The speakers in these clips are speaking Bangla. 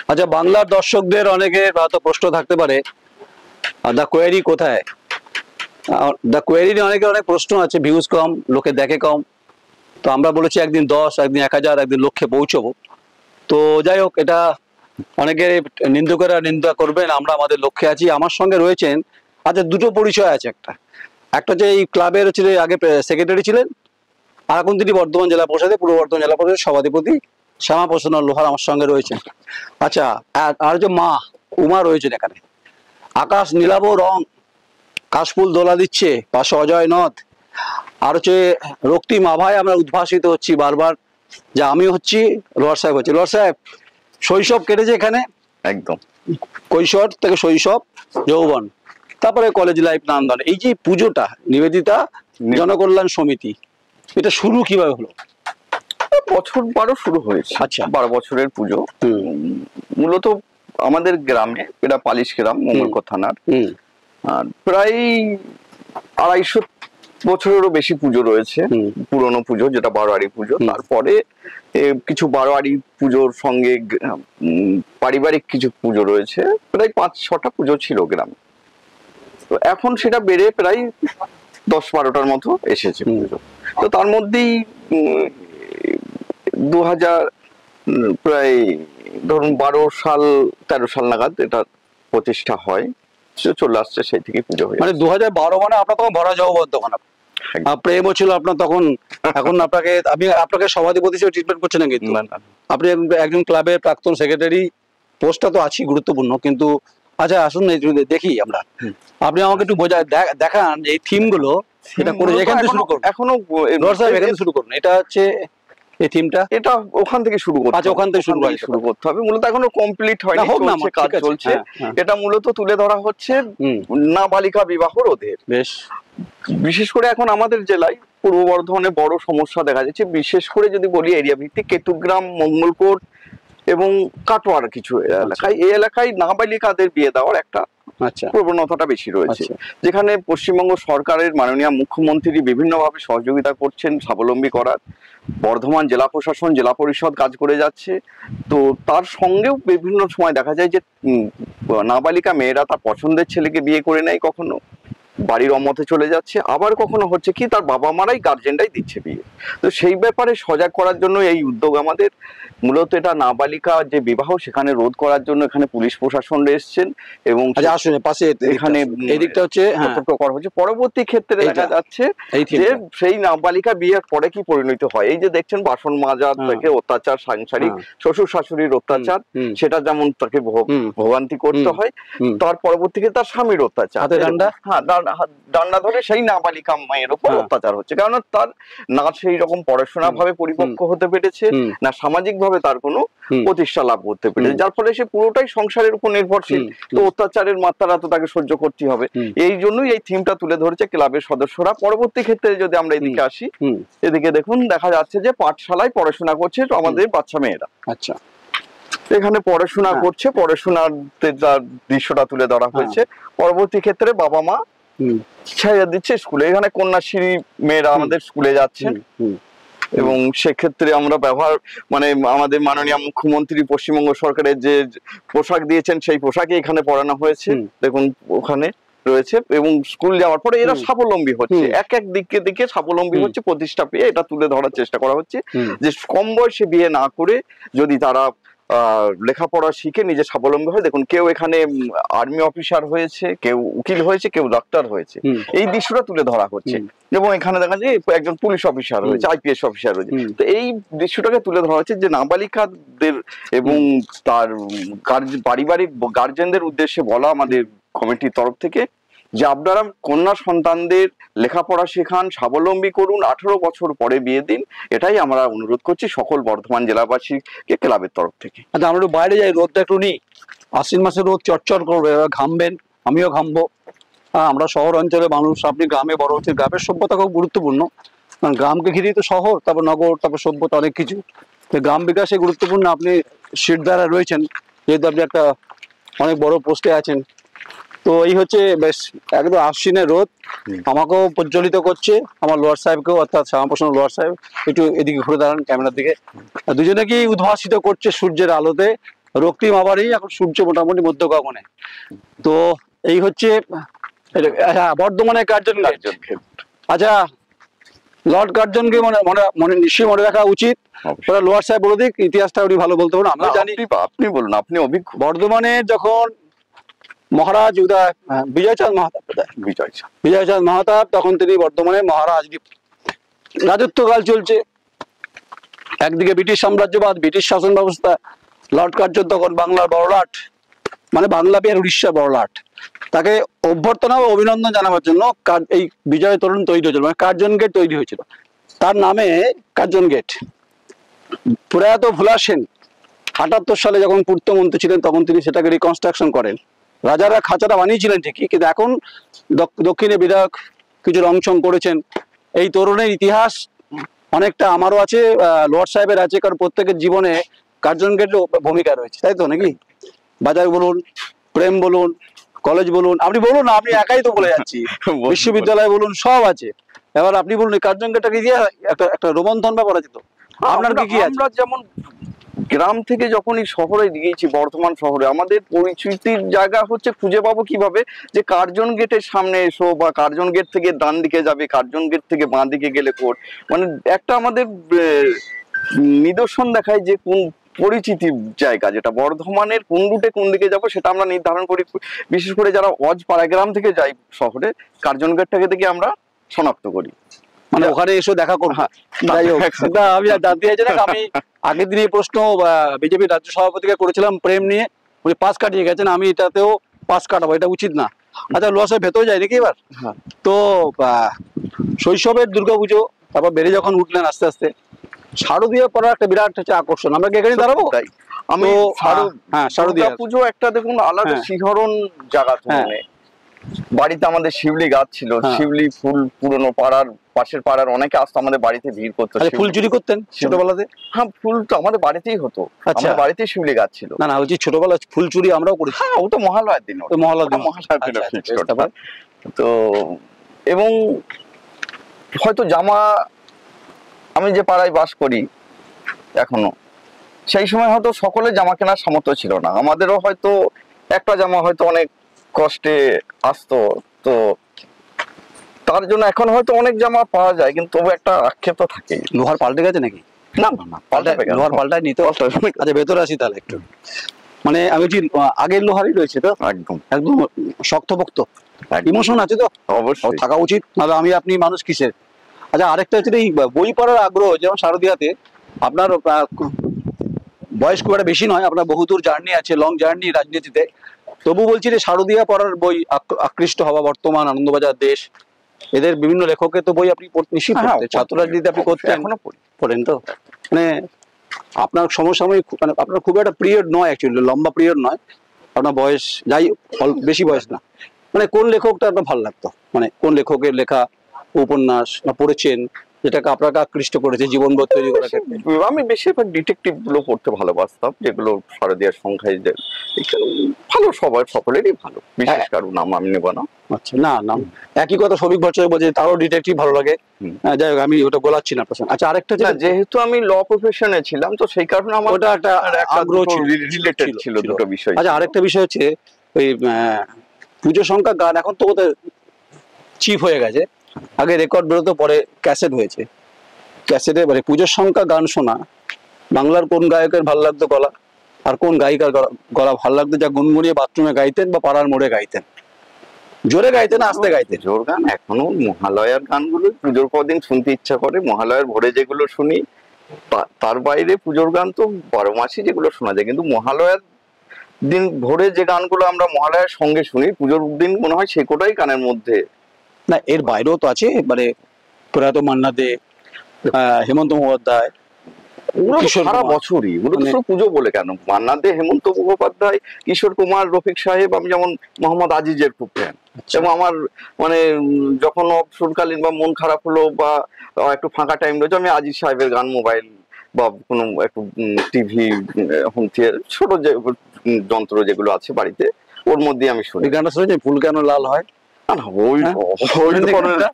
আচ্ছা, বাংলার দর্শকদের অনেকের হয়তো প্রশ্ন থাকতে পারে, দ্য কোয়েরি কোথায়? দ্য কোয়েরি নিয়ে অনেকের অনেক প্রশ্ন আছে, ভিউজ কম, লোকে দেখে কম। তো আমরা বলেছি একদিন 10, একদিন 1000, একদিন লক্ষে পৌঁছবো। তো যাই হোক, এটা অনেকের নিন্দুকেরা নিন্দা করবেন, আমরা আমাদের লক্ষ্যে আছি। আমার সঙ্গে রয়েছেন, আচ্ছা দুটো পরিচয় আছে। একটা হচ্ছে এই ক্লাবের হচ্ছে আগে সেক্রেটারি ছিলেন, আর এখন তিনি বর্ধমান জেলা পরিষদে, পূর্ব বর্ধমান জেলা পরিষদের সভাধিপতি শ্যামাপ্রসন্ন লোহার আমার সঙ্গে রয়েছেন। আচ্ছা, আর যে মা উমা রয়েছেন এখানে। আকাশ নীলাভ রং, কাশফুল দোলা দিচ্ছে, পাশে অজয় নদ। আর হচ্ছে রক্তিম আভায় আমরা উদ্ভাসিত হচ্ছি বারবার, যে আমি হচ্ছি, লোহার সাহেব হচ্ছে। লোহার সাহেব শৈশব কেটেছে এখানে, একদম কৈশোর থেকে শৈশব, যৌবন, তারপরে কলেজ লাইফ, নান্দন। এই যে পুজোটা নিবেদিতা জনকল্যাণ সমিতি, এটা শুরু কিভাবে হলো? বছর 12 শুরু হয়েছে। আচ্ছা, 12 বছরের পুজো। মূলত আমাদের গ্রামে, এটা পালিশ গ্রাম, মঙ্গলকোট থানার, আর প্রায় 250 বছরেরও বেশি পুজো রয়েছে। পুরনো পুজো, যেটা বারোয়ারি পুজো। তারপরে কিছু বারোয়ারি পুজোর সঙ্গে পারিবারিক কিছু পুজো রয়েছে। প্রায় 5-6টা পুজো ছিল গ্রামে। তো এখন সেটা বেড়ে প্রায় 10-12টার মতো এসেছে পুজো। তো তার মধ্যেই 2000 প্রায় ধরুন 12-13 সাল নাগাদ এটা প্রতিষ্ঠা হয়, চলে আসছে, সেই থেকে পুজো হয়। মানে 2012 মানে আপনার তখন ভরা যৌবন, তখন প্রেমও ছিল আপনার তখন। এখন আপনাকে সভাধিপতি হিসেবে ট্রিটমেন্ট করছেন না, কিন্তু আপনি একজন ক্লাবের প্রাক্তন সেক্রেটারি, পোস্টটা তো আছেই গুরুত্বপূর্ণ, কিন্তু আচ্ছা আসুন দেখি আমরা। আপনি আমাকে একটু দেখান এই থিম গুলো, এটা করে এখান থেকে শুরু করুন। এখনো এখান থেকে শুরু করুন। এটা হচ্ছে এই থিমটা, এটা ওখান থেকে শুরু করতে, আচ্ছা ওখান থেকে শুরু করতে হবে। মূলত এখনো কমপ্লিট হয়নি, কাজ চলছে। এটা মূলত তুলে ধরা হচ্ছে নাবালিকা বিবাহ রোধের। বেশ, বিশেষ করে এখন আমাদের জেলায় পূর্ব বর্ধমানে বড় সমস্যা দেখা যাচ্ছে, বিশেষ করে যদি বলি এরিয়া ভিত্তিক, কেতুগ্রাম, মঙ্গলকোট এবং কাটোয়ার কিছু এলাকায়, এই এলাকায় নাবালিকাদের বিয়ে দেওয়ার একটা প্রবণতাটা বেশি রয়েছে, যেখানে পশ্চিমবঙ্গ সরকারের মাননীয় মুখ্যমন্ত্রী বিভিন্নভাবে সহযোগিতা করছেন স্বাবলম্বী করার। বর্ধমান জেলা প্রশাসন, জেলা পরিষদ কাজ করে যাচ্ছে। তো তার সঙ্গেও বিভিন্ন সময় দেখা যায় যে নাবালিকা মেয়েরা তার পছন্দের ছেলেকে বিয়ে করে নেয়, কখনো বাড়ির অমতে চলে যাচ্ছে, আবার কখনো হচ্ছে কি তার বাবা মারাই, গার্জেনরাই দিচ্ছে বিয়ে। তো সেই ব্যাপারে সজাগ করার জন্য এই উদ্যোগ আমাদের। মূলত এটা নাবালিকা যে বিবাহ, সেখানে রোধ করার জন্য এখানে পুলিশ প্রশাসন এসেছেন, এবং পাশে এখানে এদিকটা হচ্ছে সতর্ক করা হচ্ছে। পরবর্তী ক্ষেত্রে দেখা যাচ্ছে যে সেই নাবালিকা বিয়ের পরে কি পরিণত হয়, এই যে দেখছেন বাসন মাজার থেকে অত্যাচার, সাংসারিক শ্বশুর শাশুড়ির অত্যাচার, সেটা যেমন তাকে ভোগান্তি করতে হয়, তার পরবর্তীতে তার স্বামীর অত্যাচার, ডান্ডা ধরে সেই নাবালিকা মায়ের উপর অত্যাচার হচ্ছে, কারণ তার না সেই রকম পড়াশোনা ভাবে পরিপক্ক হতে পেরেছে, না সামাজিক ভাবে তার কোনো প্রতিষ্ঠা লাভ করতে পেরেছে, যার ফলে সে পুরোটাই সংসারের উপর নির্ভরশীল। তো অত্যাচারের মাত্রা তো তাকে সহ্য করতে হবে। এই জন্যই এই থিমটা তুলে ধরেছে ক্লাবের সদস্যরা। পরবর্তী ক্ষেত্রে যদি আমরা এদিকে আসি, এদিকে দেখুন, দেখা যাচ্ছে যে পাঠশালায় পড়াশোনা করছে আমাদের বাচ্চা মেয়েরা। আচ্ছা, এখানে পড়াশোনা করছে, পড়াশোনার দৃশ্যটা তুলে ধরা হয়েছে। পরবর্তী ক্ষেত্রে বাবা মা ছাইয়া দিচ্ছে স্কুলে, এখানে কন্যাশ্রী মেয়েরা আমাদের স্কুলে যাচ্ছেন, এবং সেক্ষেত্রে আমরা আমাদের মাননীয় মুখ্যমন্ত্রী পশ্চিমবঙ্গ সরকারের যে পোশাক দিয়েছেন, সেই পোশাকে এখানে পড়ানো হয়েছে। দেখুন ওখানে রয়েছে, এবং স্কুল যাওয়ার পরে এরা স্বাবলম্বী হচ্ছে, এক দিকে স্বাবলম্বী হচ্ছে, প্রতিষ্ঠা পেয়ে এটা তুলে ধরার চেষ্টা করা হচ্ছে যে কম বয়সে বিয়ে না করে যদি তারা লেখাপড়া শিখে নিজে স্বাবলম্বী হয়। দেখুন, কেউ এখানে আর্মি অফিসার হয়েছে, কেউ উকিল হয়েছে, কেউ ডাক্তার হয়েছে, এই দৃশ্যটা তুলে ধরা হচ্ছে। এবং এখানে দেখা যায় একজন পুলিশ অফিসার হয়েছে, আইপিএস অফিসার হয়েছে। তো এই দৃশ্যটাকে তুলে ধরা হচ্ছে যে নাবালিকাদের এবং তার পারিবারিক গার্জেনদের উদ্দেশ্যে বলা আমাদের কমিটির তরফ থেকে, যে আপনারা কন্যা সন্তানদের লেখাপড়া শেখান, স্বাবলম্বী করুন, 18 বছর পরে বিয়ে দিন, এটাই আমরা অনুরোধ করছি সকল বর্ধমান জেলাবাসীকে ক্লাবের তরফ থেকে। আচ্ছা, আমরা একটু বাইরে যাই, রোদটা একটু নিই। আশ্বিন মাসে রোদ চটচট করবে, ঘামবেন, আমিও ঘামবো। আমরা শহর অঞ্চলের মানুষ, আপনি গ্রামে বড় হচ্ছেন। গ্রামের সভ্যতা খুব গুরুত্বপূর্ণ, কারণ গ্রামকে ঘিরেই তো শহর, তারপর নগর, তারপর সভ্যতা, অনেক কিছু। তো গ্রাম বিকাশে গুরুত্বপূর্ণ। আপনি সিট দ্বারা রয়েছেন, যেহেতু আপনি একটা অনেক বড় পোস্টে আছেন। তো এই হচ্ছে বেশ একদম আশ্বিনের রোদ, আমাকেও প্রজ্বলিত করছে, আমার লোয়ার সাহেবকেও, অর্থাৎ শ্যামাপ্রসন্ন লোয়ার সাহেব। একটু এদিকে ঘুরে দাঁড়ান ক্যামেরার দিকে। দুজনে কি উদ্ভাসিত করছে সূর্যের আলোতে, রক্তিম আবারই, এখন সূর্য মোটামুটি মধ্য গগনে। তো এই হচ্ছে বর্ধমানের কার্জন গেট। আচ্ছা, লর্ড কার্জনকে মনে নিশ্চয়ই মনে রাখা উচিত। ওরা লোয়ার সাহেব বলে দিক, ইতিহাসটা উনি ভালো বলতে পারেন, আমরা জানি। আপনি বলুন, আপনি অভিজ্ঞ। বর্ধমানে যখন মহারাজ বিজয়চাঁদ মাহাতাব, তখন তিনি বর্ধমানে মহারাজ, রাজত্বকাল চলছে, একদিকে ব্রিটিশ সাম্রাজ্যবাদ, ব্রিটিশ শাসন ব্যবস্থা, লর্ড কার্জন তখন বাংলার বড়লাট, মানে বাংলা বিহার উড়িষ্যা বড়লাট। তাকে অভ্যর্থনা ও অভিনন্দন জানাবার জন্য এই বিজয় তোরণ তৈরি হয়েছিল, মানে কার্জন গেট তৈরি হয়েছিল, তার নামে কার্জন গেট। প্রয়াত ভোলা সেন 78 সালে যখন পূর্তমন্ত্রী ছিলেন, তখন তিনি সেটাকে রিকনস্ট্রাকশন করেন। রাজারা খাঁচাটা বানিয়েছিলেন ঠিকই, কিন্তু এখন দক্ষিণে বিধায়ক কিছু রংচং করেছেন। এই তোরণের ইতিহাস অনেকটা আমারও আছে, লর্ড সাহেবের আছে, কারণ প্রত্যেকের জীবনে কার্জন গেটের ভূমিকা রয়েছে, তাই তো নাকি? বাজার বলুন, প্রেম বলুন, কলেজ বলুন, আপনি বলুন না, আপনি একাই তো বলে যাচ্ছি, বিশ্ববিদ্যালয় বলুন, সব আছে। এবার আপনি বলুন কার্জন গেটটাকে দিয়ে একটা রোমন্থন ব্যাপার আছে তো, আপনার কি আছে? আমরা যেমন গ্রাম থেকে যখনই শহরে গিয়েছি, বর্ধমান শহরে, আমাদের পরিচিতির জায়গা হচ্ছে খুঁজে পাবো কিভাবে, যে কার্জন গেটের সামনে এসো, বা কার্জন গেট থেকে ডান দিকে যাবে, কার্জন গেট থেকে বাঁ দিকে গেলে কোর্ট, মানে একটা আমাদের নিদর্শন দেখায় যে কোন পরিচিতির জায়গা, যেটা বর্ধমানের কোন রুটে কোন দিকে যাবো সেটা আমরা নির্ধারণ করি। বিশেষ করে যারা অজপাড়া গ্রাম থেকে যাই শহরে, কার্জন গেটটাকে দেখে আমরা শনাক্ত করি, মানে ওখানে এসে দেখা করবো। যাই হোক, আমি জানতে চাইছি না, আমি আগের দিন এই প্রশ্ন বিজেপি রাজ্য সভাপতিকে করেছিলাম প্রেম নিয়ে, উনি পাস কাটিয়ে গেছেন, আমি এটাতেও পাস কাটাবো, এটা উচিত না। আচ্ছা, লোয়া সাহেব ভেতরে যাই নাকি এবার? তো শৈশবের দুর্গাপুজো, তারপর বেড়ে যখন উঠলেন আস্তে আস্তে, শারদীয়া পড়ার একটা বিরাট হচ্ছে আকর্ষণ, আমরা কি এখানে দাঁড়াবো? আমি শারদীয়া পুজো একটা দেখুন আলাদা শিহরণ জায়গা। বাড়িতে আমাদের শিউলি গাছ ছিল, শিউলি ফুল পুরনো পাড়ার, পাশের পাড়ার অনেকে আসতো আমাদের বাড়িতে, ভিড় করতো। ফুল চুরি করতেন ছোটবেলাতে? হ্যাঁ, ফুল তো আমাদের বাড়িতেই হতো, আমাদের বাড়িতেই শিউলি গাছ ছিল। না না, বলছি ছোটবেলা ফুল চুরি আমরাও করেছি। হ্যাঁ, ও তো মহালয়ার দিন, মহালয়ার দিন। তো এবং হয়তো জামা, আমি যে পাড়ায় বাস করি এখনো, সেই সময় হয়তো সকলের জামা কেনার সামর্থ্য ছিল না, আমাদেরও হয়তো একটা জামা হয়তো অনেক কষ্টে আসতো, তো তার জন্য এখন হয়তো অনেক জামা পাওয়া যায়, কিন্তু তবু একটা আক্ষেপ তো থাকে। লোহার পাল্টে গেছে নাকি? না না, লোহার পাল্টায় নিতে। আচ্ছা, ভেতরে আসি তাহলে একটু। মানে আমি বলছি আগের লোহারই রয়েছে তো, একদম একদম শক্তপোক্ত, ইমোশন আছে তো, অবশ্যই থাকা উচিত, নাহলে আমি আপনি মানুষ কিসের। আচ্ছা, আরেকটা হচ্ছে এই বই পড়ার আগ্রহ, যেমন শারদীয়াতে আপনার বয়স খুব একটা বেশি নয়, আপনার বহুদূর জার্নি আছে, লং জার্নি রাজনীতিতে, তবু বলছি যে শারদীয়া পড়ার বই আকৃষ্ট হওয়া, বর্তমান, আনন্দবাজার, দেশ, এদের বিভিন্ন লেখকের তো বই আপনি নিশ্চয়ই ছাত্র রাজনীতি আপনি করতেন, এখনো পড়েন তো? মানে আপনার সমসাময়িক, মানে আপনার খুব একটা পিরিয়ড নয়, অ্যাকচুয়ালি লম্বা পিরিয়ড নয়, আপনার বয়স যাই বেশি বয়স না, মানে কোন লেখকটা আপনার ভালো লাগতো, মানে কোন লেখকের লেখা উপন্যাস না পড়েছেন যেটাকে আপনাকে আকৃষ্ট করেছে জীবনবোধ তৈরি করার ক্ষেত্রে? আমি বেশিরভাগ ডিটেকটিভ গুলো পড়তে ভালোবাসতাম, যেগুলো শারদীয়ার সংখ্যায় ভালো, সবার সকলেরই ভালো, বিশেষ কারণ নাম আমি নেব না। আচ্ছা, না নাম একই কথা সৌভিক ভট্টাচার্য বলছে, তারও ডিটেকটিভ ভালো লাগে। যাই হোক, আমি ওটা গোলাচ্ছি না প্রশ্ন। আচ্ছা, আরেকটা যেহেতু আমি ল প্রফেশনে ছিলাম, তো সেই কারণে আমার ওটা একটা আগ্রহ রিলেটেড ছিল দুটো বিষয়। আচ্ছা, আরেকটা বিষয় হচ্ছে ওই পুজো সংখ্যা গান এখন তো বোধহয় চিপ হয়ে গেছে, আগে রেকর্ড বেরোতো, পরে ক্যাসেট হয়েছে, ক্যাসেটে মানে পুজোর সংখ্যা গান শোনা, বাংলার কোন গায়কের ভালো লাগতো গলা, আর কোন গায়িকার গলা ভালো লাগতো, যা গুনগুনিয়ে বাথরুমে গাইতেন বা পাড়ার মোড়ে গাইতেন? জোরে গাইতেন, আস্তে গাইতেন? জোর গান এখনো মহালয়ার গানগুলো পুজোর কদিন শুনতে ইচ্ছা করে, মহালয়ার ভোরে যেগুলো শুনি, তার বাইরে পুজোর গান তো 12 মাসই যেগুলো শোনা যায়, কিন্তু মহালয়ার দিন ভোরে যে গানগুলো আমরা মহালয়ার সঙ্গে শুনি, পুজোর দিন মনে হয় সে কোটাই গানের মধ্যে। না, এর বাইরেও তো আছে, মানে প্রয়াত মান্না দে, হেমন্ত মুখোপাধ্যায়, সারা বছরই পুজো বলে কেন, মান্না দে, হেমন্ত মুখোপাধ্যায়, কিশোর কুমার, রফিক সাহেব, আমি যেমন মোহাম্মদ আজিজের খুব ফ্যান, এবং আমার মানে যখন অবসরকালীন বা মন খারাপ হলো বা একটু ফাঁকা টাইম রয়েছে, আমি আজিজ সাহেবের গান মোবাইল বা কোনো একটু টিভি, হোম থিয়েটার, ছোট যে যন্ত্র যেগুলো আছে বাড়িতে, ওর মধ্যে আমি শুনি। গানটা শুনেছি, ফুল কেন লাল হয়?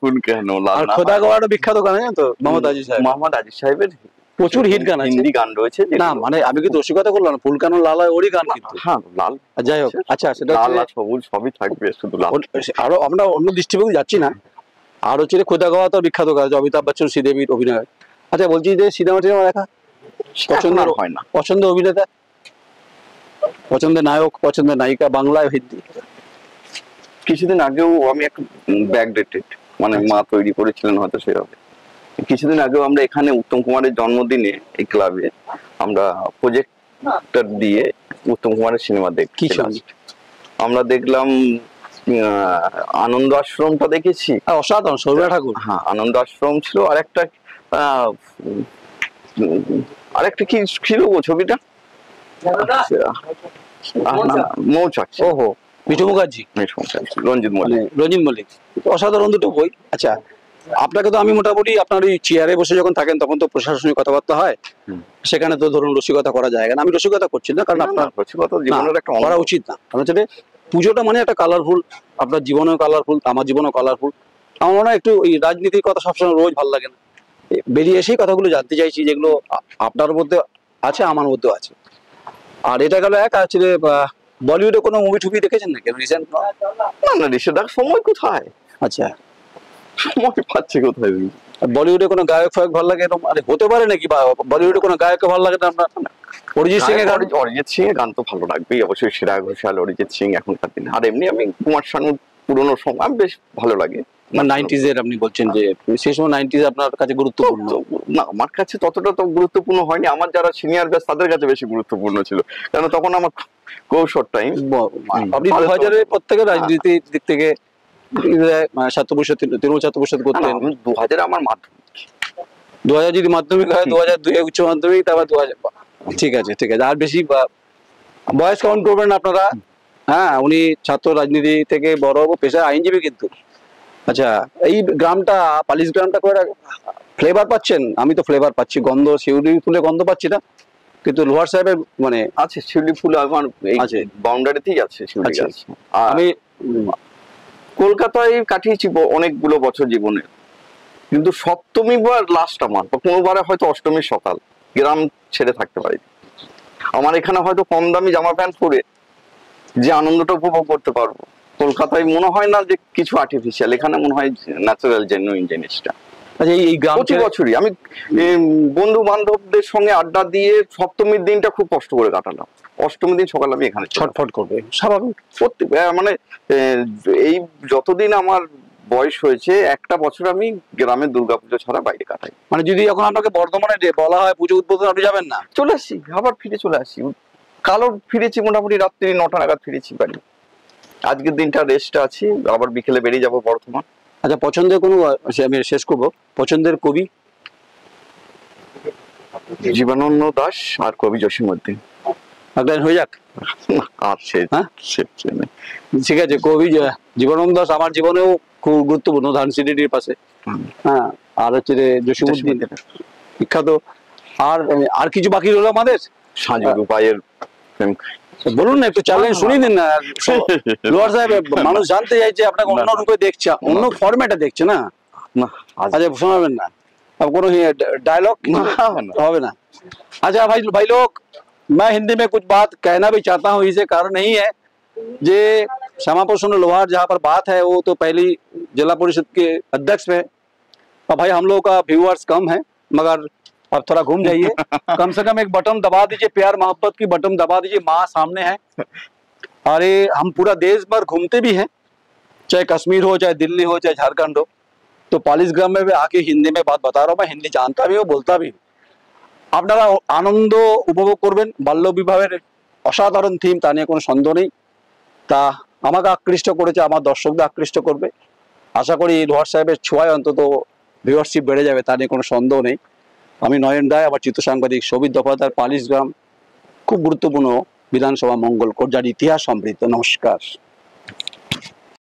ফুল কেন লাল, খোদাগোয়াড় বিখ্যাত গান, জানেন তো মোহাম্মদ আজিজ সাহেব? মোহাম্মদ আজিজ সাহেবের প্রচুর হিট গান আছে, হিন্দি গান রয়েছে। না মানে আমি কিন্তু রসিকতা করলাম না, ফুল কানো লাল হয় ওরই গান কিন্তু। হ্যাঁ লাল, যাই হোক, আচ্ছা সেটা লাল আর সবুজ সবই থাকবে, শুধু লাল। আরো আমরা অন্য দৃষ্টিভঙ্গি যাচ্ছি না। আর হচ্ছে খোদা গাওয়া তো বিখ্যাত গান, অমিতাভ বচ্চন শ্রীদেবীর অভিনয়। আচ্ছা বলছি যে সিনেমা টিনেমা দেখা পছন্দের হয় না? পছন্দের অভিনেতা, পছন্দের নায়ক, পছন্দের নায়িকা, বাংলায় হিন্দি? কিছুদিন আগেও আমি একটা ব্যাকডেটেড, মানে মা তৈরি করেছিলেন হয়তো সেভাবে। কিছুদিন আগেও আমরা এখানে উত্তম কুমারের জন্মদিনে এই ক্লাবে আমরা প্রজেক্টর দিয়ে উত্তম কুমারের সিনেমা দেখি। আমরা দেখলাম আনন্দ আশ্রমটা দেখেছি, অসাধারণ, শর্মিলা ঠাকুর। হ্যাঁ আনন্দ আশ্রম ছিল, আরেকটা কি ছিল ছবিটা, মৌচাক। ওহো, মিঠু মুখার্জি, রঞ্জিত মল্লিক। রঞ্জিত মল্লিক, অসাধারণ দুটো বই। আচ্ছা আপনাকে তো আমি মোটামুটি আপনার ওই চেয়ারে বসে যখন থাকেন তখন তো প্রশাসনিক কথাবার্তা হয়, সেখানে তো ধরুন রসিকতা করা যায় না। আমি রসিকতা করছি না, কারণ আপনার রসিকতা জীবনের একটা করা উচিত না। কারণ হচ্ছে পুজোটা মানে একটা কালারফুল, আপনার জীবনেও কালারফুল, আমার জীবনেও কালারফুল। আমার মনে হয় একটু এই রাজনীতির কথা সবসময় রোজ ভালো লাগে না, বেরিয়ে এসেই কথাগুলো জানতে চাইছি যেগুলো আপনার মধ্যে আছে, আমার মধ্যেও আছে। আর এটা গেল এক। আছে বলিউডে কোনো মুভি টুভি দেখেছেন নাকি রিসেন্ট? না না, রিসেন্ট সময় কোথায়, আচ্ছা সময় পাচ্ছে কোথায়? বলিউডে কোনো গায়ক ফায়ক ভালো লাগে এরকম? আরে হতে পারে নাকি, বা বলিউডে কোনো গায়ককে ভালো লাগে না আপনার? অরিজিৎ সিং এর গান, অরিজিৎ সিং এর গান তো ভালো লাগবেই অবশ্যই, শ্রেয়া ঘোষাল, অরিজিৎ সিং এখনকার দিনে। আর এমনি আমি কুমার শানুর পুরোনো সং আমি বেশ ভালো লাগে। মানে 90s এর আপনি বলছেন যে সেই সময় 90s আপনার কাছে গুরুত্বপূর্ণ? না আমার কাছে ততটা তো গুরুত্বপূর্ণ হয়নি, আমার যারা সিনিয়র ব্যাচ তাদের কাছে বেশি গুরুত্বপূর্ণ ছিল, কারণ তখন আমার কৌশল টাইম। আপনি 2000 এর পর থেকে রাজনীতির দিক থেকে ছাত্র পরিষদ, তৃণমূল ছাত্র পরিষদ করতেন? 2000 আমার মাধ্যমিক, 2000 যদি মাধ্যমিক হয়, 2002 উচ্চ মাধ্যমিক, তারপর 2000। ঠিক আছে ঠিক আছে, আর বেশি বয়স কাউন্ট করবেন আপনারা। হ্যাঁ উনি ছাত্র রাজনীতি থেকে বড় পেশায় আইনজীবী কিন্তু। আচ্ছা এই গ্রামটা, পালিশ গ্রামটা করে ফ্লেভার পাচ্ছেন? আমি তো ফ্লেভার পাচ্ছি, গন্ধ, শিউলি ফুলে গন্ধ পাচ্ছি না, কিন্তু লোহার সাহেবের মানে আছে শিউলি ফুল আমার আছে, বাউন্ডারিতেই আছে শিউলি গাছ। আমি কলকাতায় কাটিয়েছি অনেকগুলো বছর জীবনে, কিন্তু সপ্তমী বার লাস্ট আমার, কোনোবারে হয়তো অষ্টমীর সকাল, গ্রাম ছেড়ে থাকতে পারি। আমার এখানে হয়তো কম দামি জামা প্যান্ট পরে যে আনন্দটা উপভোগ করতে পারবো, কলকাতায় মনে হয় না যে কিছু আর্টিফিশিয়াল, এখানে মনে হয় ন্যাচারাল জেনুইন জিনিসটা। আচ্ছা এই গ্রাম প্রতি বছরই আমি বন্ধু বান্ধবদের সঙ্গে আড্ডা দিয়ে সপ্তমীর দিনটা খুব কষ্ট করে কাটালাম, অষ্টমীর দিন সকালে আমি এখানে ছটফট করবে স্বাভাবিক। প্রত্যেক মানে এই যতদিন আমার বয়স হয়েছে একটা বছর আমি গ্রামের দুর্গাপুজো ছাড়া বাইরে কাটাই। মানে যদি এখন আপনাকে বর্ধমানে বলা হয় পুজো উদ্বোধন, আপনি যাবেন না? চলে আসি, আবার ফিরে চলে আসি। কালও ফিরেছি মোটামুটি রাত্রি 9টা নাগাদ ফিরেছি বাড়ি। আজকের দিনটা রেস্ট আছি, আবার বিকেলে বেরিয়ে যাবো বর্ধমান। আচ্ছা পছন্দের কোনো, আমি শেষ করবো, পছন্দের কবি? জীবনানন্দ দাশ আর কবি জসীমউদ্দিন। একদিন হয়ে যাক। ঠিক আছে, কবি জীবনানন্দ দাশ আমার জীবনেও খুব গুরুত্বপূর্ণ, ধানসিটির পাশে। হ্যাঁ আর হচ্ছে জসীমউদ্দিন বিখ্যাত। আর কিছু বাকি রইল আমাদের। সাজু রূপাইয়ের বলুন না, একটু চ্যালেঞ্জ শুনিয়ে দিন না। লোহার সাহেব মানুষ জানতে চাইছে আপনাকে অন্য রূপে দেখছে, অন্য ফরম্যাটে দেখছে না। আচ্ছা শোনাবেন না কোনো डायलॉग? হবে না। अच्छा भाई लोग, मैं हिंदी में कुछ बात कहना भी चाहता हूँ, इसे कारण नहीं है जे श्यामा प्रसन्न लोहार जहाँ पर बात है वो तो पहली जिला परिषद के अध्यक्ष में। और भाई हम लोग का व्यूअर्स कम है, मगर अब थोड़ा घूम जाइए, कम से कम एक बटन दबा दीजिए, प्यार मोहब्बत की बटन दबा दीजिए, माँ सामने है। अरे हम पूरा देश भर घूमते भी हैं, चाहे कश्मीर हो, चाहे दिल्ली हो, चाहे झारखंड हो, तो पालिशग्राम में आके हिंदी में बात बता रहा हूँ। मैं हिंदी जानता भी हूँ, बोलता भी हूँ। আপনারা আনন্দ উপভোগ করবেন। বাল্য বিবাহের অসাধারণ থিম, তা নিয়ে কোনো সন্দেহ নেই। তা আমাকে আকৃষ্ট করেছে, আমার দর্শকদের আকৃষ্ট করবে। আশা করি লোহার সাহেবের ছোঁয়ায় অন্তত ভিউয়ারশিপ বেড়ে যাবে, তা নিয়ে কোনো সন্দেহ নেই। আমি নয়ন রায়, আবার চিত্র সাংবাদিক সৌভিক দফাদার, পালিশগ্রাম, খুব গুরুত্বপূর্ণ বিধানসভা মঙ্গলকোট, যার ইতিহাস সমৃদ্ধ। নমস্কার।